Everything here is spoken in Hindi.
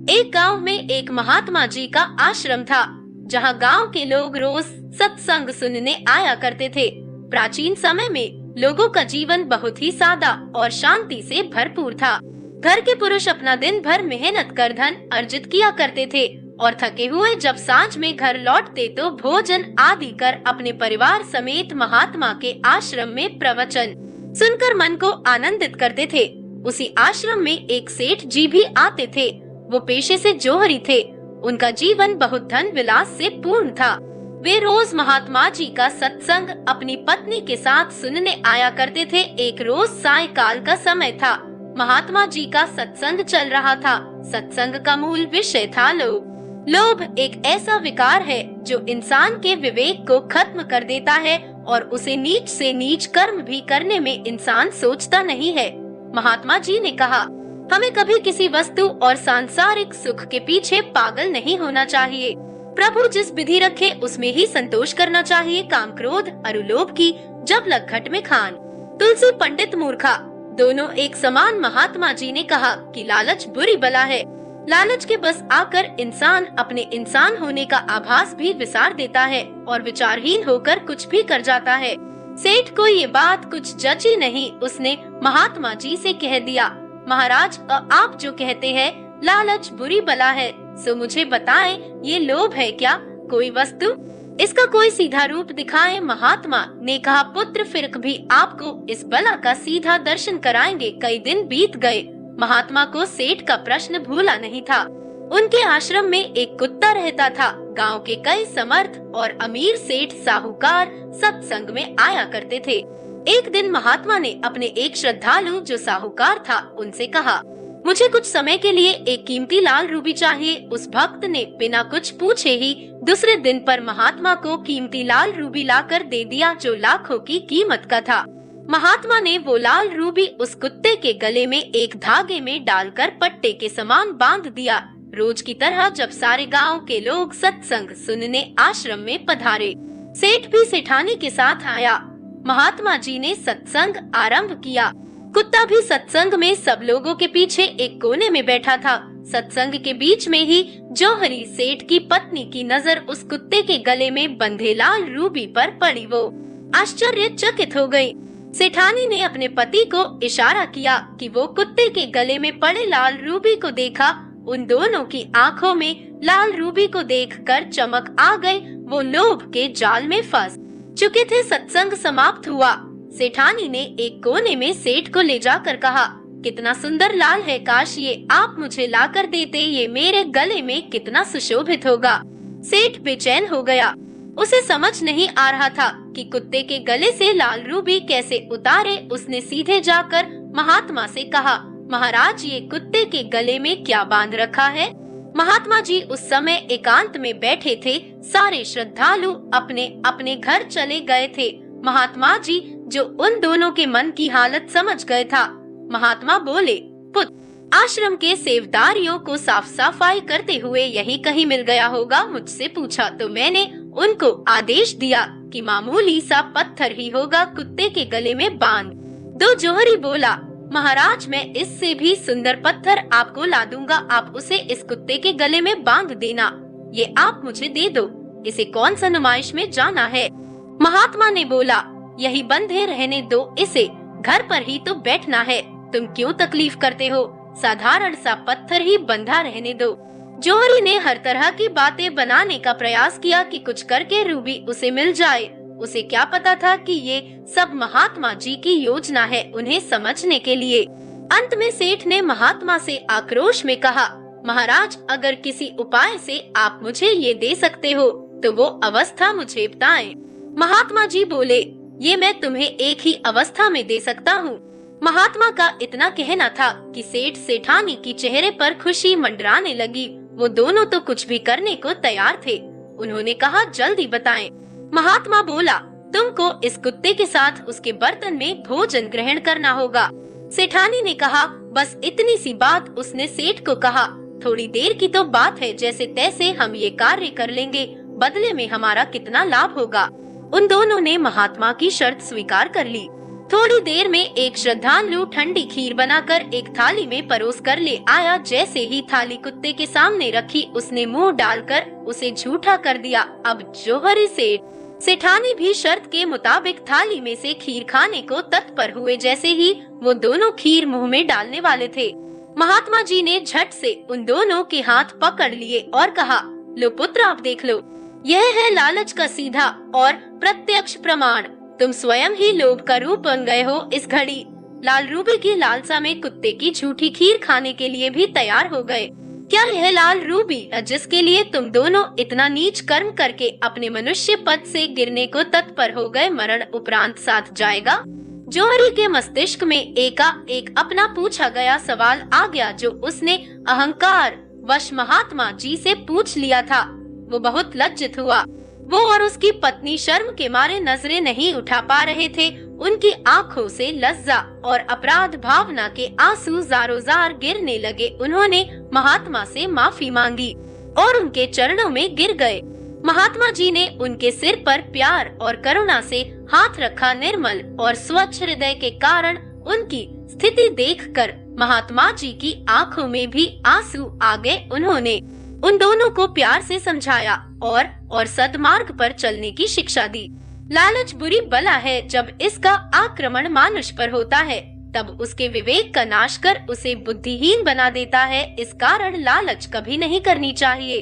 एक गांव में एक महात्मा जी का आश्रम था, जहां गांव के लोग रोज सत्संग सुनने आया करते थे। प्राचीन समय में लोगों का जीवन बहुत ही सादा और शांति से भरपूर था। घर के पुरुष अपना दिन भर मेहनत कर धन अर्जित किया करते थे और थके हुए जब सांझ में घर लौटते तो भोजन आदि कर अपने परिवार समेत महात्मा के आश्रम में प्रवचन सुनकर मन को आनंदित करते थे। उसी आश्रम में एक सेठ जी भी आते थे। वो पेशे से जोहरी थे। उनका जीवन बहुत धन विलास से पूर्ण था। वे रोज महात्मा जी का सत्संग अपनी पत्नी के साथ सुनने आया करते थे। एक रोज सायंकाल का समय था। महात्मा जी का सत्संग चल रहा था। सत्संग का मूल विषय था लोभ। लोभ एक ऐसा विकार है जो इंसान के विवेक को खत्म कर देता है और उसे नीच से नीच कर्म भी करने में इंसान सोचता नहीं है। महात्मा जी ने कहा, हमें कभी किसी वस्तु और सांसारिक सुख के पीछे पागल नहीं होना चाहिए। प्रभु जिस विधि रखे उसमें ही संतोष करना चाहिए। काम क्रोध अरुलोभ की जब लग घट में खान। तुलसी पंडित मूर्खा दोनों एक समान। महात्मा जी ने कहा कि लालच बुरी बला है। लालच के बस आकर इंसान अपने इंसान होने का आभास भी विसार देता है और विचारहीन होकर कुछ भी कर जाता है। सेठ को ये बात कुछ जची नहीं। उसने महात्मा जी से कह दिया, महाराज आप जो कहते हैं लालच बुरी बला है, सो मुझे बताएं ये लोभ है क्या कोई वस्तु? इसका कोई सीधा रूप दिखाएं। महात्मा ने कहा, पुत्र फिर भी आपको इस बला का सीधा दर्शन कराएंगे। कई दिन बीत गए। महात्मा को सेठ का प्रश्न भूला नहीं था। उनके आश्रम में एक कुत्ता रहता था। गांव के कई समर्थ और अमीर सेठ साहूकार सत्संग में आया करते थे। एक दिन महात्मा ने अपने एक श्रद्धालु जो साहूकार था उनसे कहा, मुझे कुछ समय के लिए एक कीमती लाल रूबी चाहिए। उस भक्त ने बिना कुछ पूछे ही दूसरे दिन पर महात्मा को कीमती लाल रूबी लाकर दे दिया, जो लाखों की कीमत का था। महात्मा ने वो लाल रूबी उस कुत्ते के गले में एक धागे में डालकर पट्टे के समान बांध दिया। रोज की तरह जब सारे गांव के लोग सत्संग सुनने आश्रम में पधारे, सेठ भी सेठानी के साथ आया। महात्मा जी ने सत्संग आरंभ किया। कुत्ता भी सत्संग में सब लोगों के पीछे एक कोने में बैठा था। सत्संग के बीच में ही जौहरी सेठ की पत्नी की नजर उस कुत्ते के गले में बंधे लाल रूबी पर पड़ी। वो आश्चर्यचकित हो गई। सेठानी ने अपने पति को इशारा किया कि वो कुत्ते के गले में पड़े लाल रूबी को देखा। उन दोनों की आंखों में लाल रूबी को देखकर चमक आ गई। वो लोभ के जाल में फंस चुके थे। सत्संग समाप्त हुआ। सेठानी ने एक कोने में सेठ को ले जाकर कहा, कितना सुंदर लाल है, काश ये आप मुझे लाकर देते, ये मेरे गले में कितना सुशोभित होगा। सेठ बेचैन हो गया। उसे समझ नहीं आ रहा था कि कुत्ते के गले से लाल रूबी कैसे उतारे। उसने सीधे जाकर महात्मा से कहा, महाराज ये कुत्ते के गले में क्या बांध रखा है? महात्मा जी उस समय एकांत में बैठे थे। सारे श्रद्धालु अपने अपने घर चले गए थे। महात्मा जी जो उन दोनों के मन की हालत समझ गए था। महात्मा बोले, पुत्र आश्रम के सेवदारियों को साफ सफाई करते हुए यही कहीं मिल गया होगा। मुझसे पूछा तो मैंने उनको आदेश दिया कि मामूली सा पत्थर ही होगा, कुत्ते के गले में बांध दो। जौहरी बोला, महाराज मैं इससे भी सुंदर पत्थर आपको ला दूंगा, आप उसे इस कुत्ते के गले में बांध देना। ये आप मुझे दे दो। इसे कौन सा नुमाइश में जाना है? महात्मा ने बोला, यही बंधे रहने दो इसे, घर पर ही तो बैठना है, तुम क्यों तकलीफ करते हो? साधारण सा पत्थर ही बंधा रहने दो। जौहरी ने हर तरह की बातें बनाने का प्रयास किया कि कुछ करके रूबी उसे मिल जाए। उसे क्या पता था कि ये सब महात्मा जी की योजना है उन्हें समझने के लिए। अंत में सेठ ने महात्मा से आक्रोश में कहा, महाराज अगर किसी उपाय से आप मुझे ये दे सकते हो तो वो अवस्था मुझे बताएं। महात्मा जी बोले, ये मैं तुम्हें एक ही अवस्था में दे सकता हूँ। महात्मा का इतना कहना था कि सेठ सेठानी की चेहरे पर खुशी मंडराने लगी। वो दोनों तो कुछ भी करने को तैयार थे। उन्होंने कहा, जल्दी बताएं। महात्मा बोला, तुमको इस कुत्ते के साथ उसके बर्तन में भोजन ग्रहण करना होगा। सेठानी ने कहा, बस इतनी सी बात? उसने सेठ को कहा, थोड़ी देर की तो बात है, जैसे तैसे हम ये कार्य कर लेंगे, बदले में हमारा कितना लाभ होगा। उन दोनों ने महात्मा की शर्त स्वीकार कर ली। थोड़ी देर में एक श्रद्धालु ठंडी खीर बनाकर एक थाली में परोस कर ले आया। जैसे ही थाली कुत्ते के सामने रखी, उसने मुंह डालकर उसे झूठा कर दिया। अब जौहरी सेठानी भी शर्त के मुताबिक थाली में से खीर खाने को तत्पर हुए। जैसे ही वो दोनों खीर मुंह में डालने वाले थे, महात्मा जी ने झट से उन दोनों के हाथ पकड़ लिए और कहा, लो पुत्र, आप देख लो, यह है लालच का सीधा और प्रत्यक्ष प्रमाण। तुम स्वयं ही लोभ का रूप बन गए हो। इस घड़ी लाल रूबी की लालसा में कुत्ते की झूठी खीर खाने के लिए भी तैयार हो गए। क्या यह लाल रूबी, जिसके लिए तुम दोनों इतना नीच कर्म करके अपने मनुष्य पद से गिरने को तत्पर हो गए, मरण उपरांत साथ जाएगा? जौहरी के मस्तिष्क में एकाएक अपना पूछा गया सवाल आ गया, जो उसने अहंकार वश महात्मा जी से पूछ लिया था। वो बहुत लज्जित हुआ। वो और उसकी पत्नी शर्म के मारे नजरें नहीं उठा पा रहे थे। उनकी आंखों से लज्जा और अपराध भावना के आंसू जारोजार गिरने लगे। उन्होंने महात्मा से माफी मांगी और उनके चरणों में गिर गए। महात्मा जी ने उनके सिर पर प्यार और करुणा से हाथ रखा। निर्मल और स्वच्छ हृदय के कारण उनकी स्थिति देखकर महात्मा जी की आंखों में भी आंसू आ गए। उन्होंने उन दोनों को प्यार से समझाया और सद्मार्ग पर चलने की शिक्षा दी। लालच बुरी बला है। जब इसका आक्रमण मानुष पर होता है, तब उसके विवेक का नाश कर उसे बुद्धिहीन बना देता है। इस कारण लालच कभी नहीं करनी चाहिए।